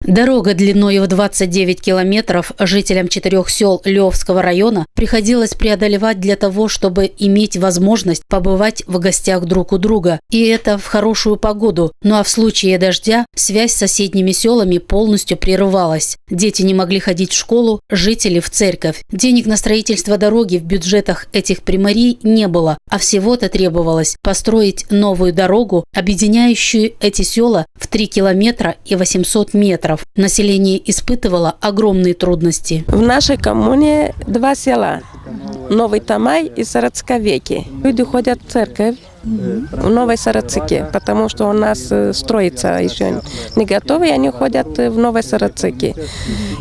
Дорога длиной в 29 километров жителям 4 сел Львовского района приходилось преодолевать для того, чтобы иметь возможность побывать в гостях друг у друга. И это в хорошую погоду. Ну а в случае дождя связь с соседними селами полностью прерывалась. Дети не могли ходить в школу, жители в церковь. Денег на строительство дороги в бюджетах этих примарий не было, а всего-то требовалось построить новую дорогу, объединяющую эти села в 3 километра и 800 метров. Население испытывало огромные трудности. В нашей коммуне 2 села – Новый Тамай и Сарацковеки. Люди ходят в церковь в Новой Сарацике, потому что у нас строится еще не готово, и они ходят в Новой Сарацике.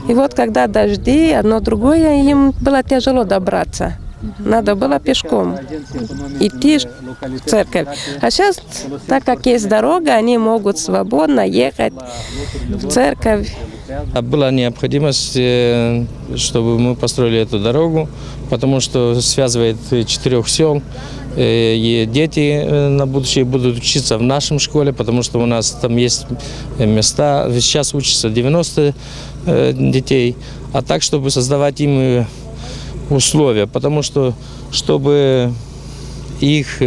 И вот когда дожди, одно другое, им было тяжело добраться. Надо было пешком идти в церковь. А сейчас, так как есть дорога, они могут свободно ехать в церковь. Была необходимость, чтобы мы построили эту дорогу, потому что связывает 4 сел. И дети на будущее будут учиться в нашем школе, потому что у нас там есть места. Сейчас учатся 90 детей. А так, чтобы создавать им условия, потому что, чтобы их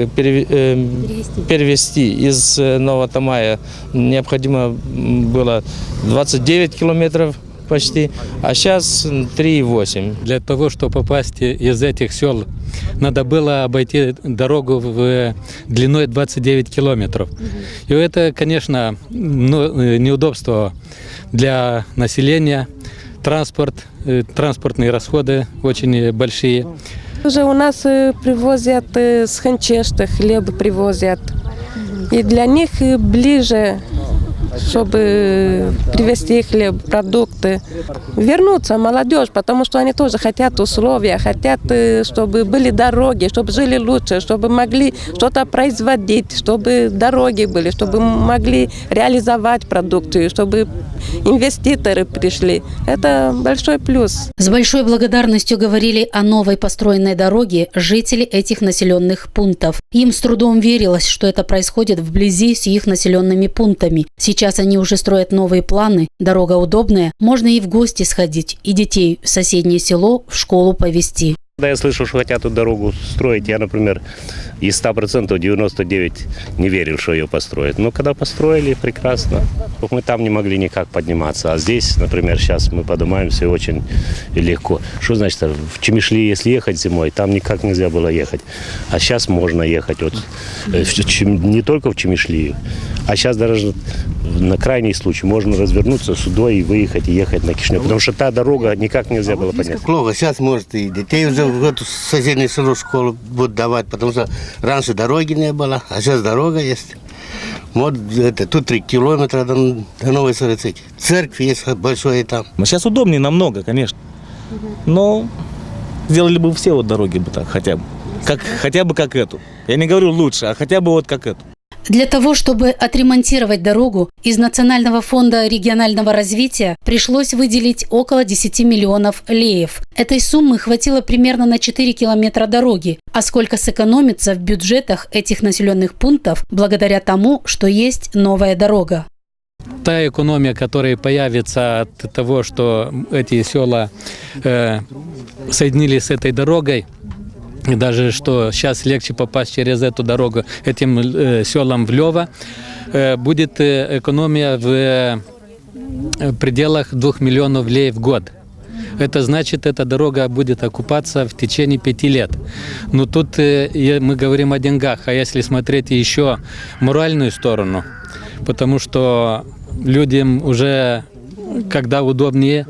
перевести из Нового Тамая, необходимо было 29 километров почти, а сейчас 3,8. Для того, чтобы попасть из этих сел, надо было обойти дорогу в длиной 29 километров. И это, конечно, неудобство для населения. Транспортные расходы очень большие. Уже у нас привозят с Ханчешта, хлеб привозят. И для них ближе, чтобы привезти хлеб, продукты. Вернуться молодежь, потому что они тоже хотят условия, хотят, чтобы были дороги, чтобы жили лучше, чтобы могли что-то производить, чтобы дороги были, чтобы могли реализовать продукцию, чтобы инвеститоры пришли. Это большой плюс. С большой благодарностью говорили о новой построенной дороге жители этих населенных пунктов. Им с трудом верилось, что это происходит вблизи с их населенными пунктами. Сейчас они уже строят новые планы, дорога удобная, можно и в гости сходить, и детей в соседнее село в школу повезти. Когда я слышу, что хотят эту дорогу строить, я, например, из 100% 99 не верил, что ее построят. Но когда построили, прекрасно. Мы там не могли никак подниматься. А здесь, например, сейчас мы поднимаемся очень легко. Что значит, в Чемишли, если ехать зимой, там никак нельзя было ехать. А сейчас можно ехать. Вот, не только в Чемишли, а сейчас даже на крайний случай можно развернуться сюда и выехать, и ехать на Кишинев. Потому что та дорога никак нельзя было подняться. Плохо. Сейчас, может, и детей уже в эту соседнюю село школу будут давать, потому что раньше дороги не было, а сейчас дорога есть. Вот тут 3 километра до Новой Сарацики. Церковь есть большая там. Сейчас удобнее намного, конечно. Но сделали бы все вот дороги бы так хотя бы. Хотя бы как эту. Я не говорю лучше, а хотя бы вот как эту. Для того, чтобы отремонтировать дорогу, из Национального фонда регионального развития пришлось выделить около 10 миллионов леев. Этой суммы хватило примерно на 4 километра дороги. А сколько сэкономится в бюджетах этих населенных пунктов благодаря тому, что есть новая дорога? Та экономия, которая появится от того, что эти села соединились с этой дорогой, и даже что сейчас легче попасть через эту дорогу этим селам в Львово, будет экономия в пределах 2 миллионов лей в год. Это значит, эта дорога будет окупаться в течение 5 лет. Но тут мы говорим о деньгах, а если смотреть еще моральную сторону, потому что людям уже, когда удобнее,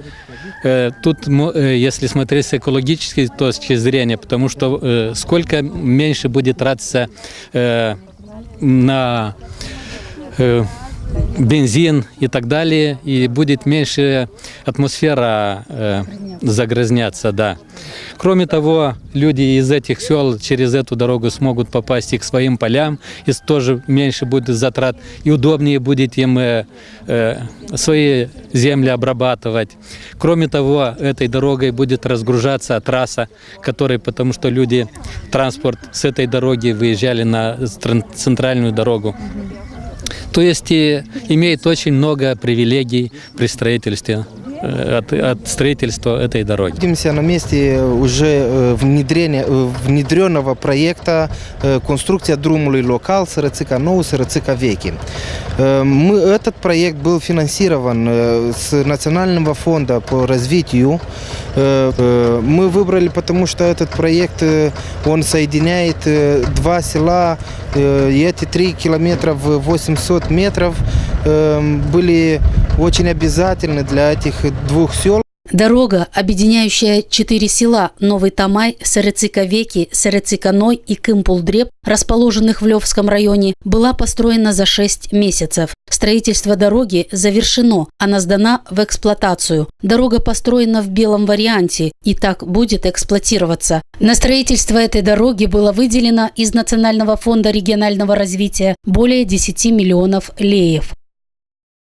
тут, если смотреть с экологической точки зрения, потому что сколько меньше будет тратиться на бензин и так далее, и будет меньше атмосфера загрязняться, да. Кроме того, люди из этих сел через эту дорогу смогут попасть и к своим полям, и тоже меньше будет затрат, и удобнее будет им свои земли обрабатывать. Кроме того, этой дорогой будет разгружаться трасса, потому что люди, транспорт с этой дороги выезжали на центральную дорогу. То есть имеет очень много привилегий при строительстве, от строительства этой дороги. Находимся на месте уже внедренного проекта конструкция Drumului Local Sărățica Nouă, Sărățica Veche. Этот проект был финансирован с Национального фонда по развитию. Мы выбрали, потому что этот проект, он соединяет два села, и эти 3 километра в 800 метров были очень обязательны для этих двух сел. Дорога, объединяющая 4 села Новый Тамай, Сărățica-Vechi, Сărățica-Ной и Кымпул-Дреб, расположенных в Левском районе, была построена за 6 месяцев. Строительство дороги завершено, она сдана в эксплуатацию. Дорога построена в белом варианте и так будет эксплуатироваться. На строительство этой дороги было выделено из Национального фонда регионального развития более 10 миллионов леев.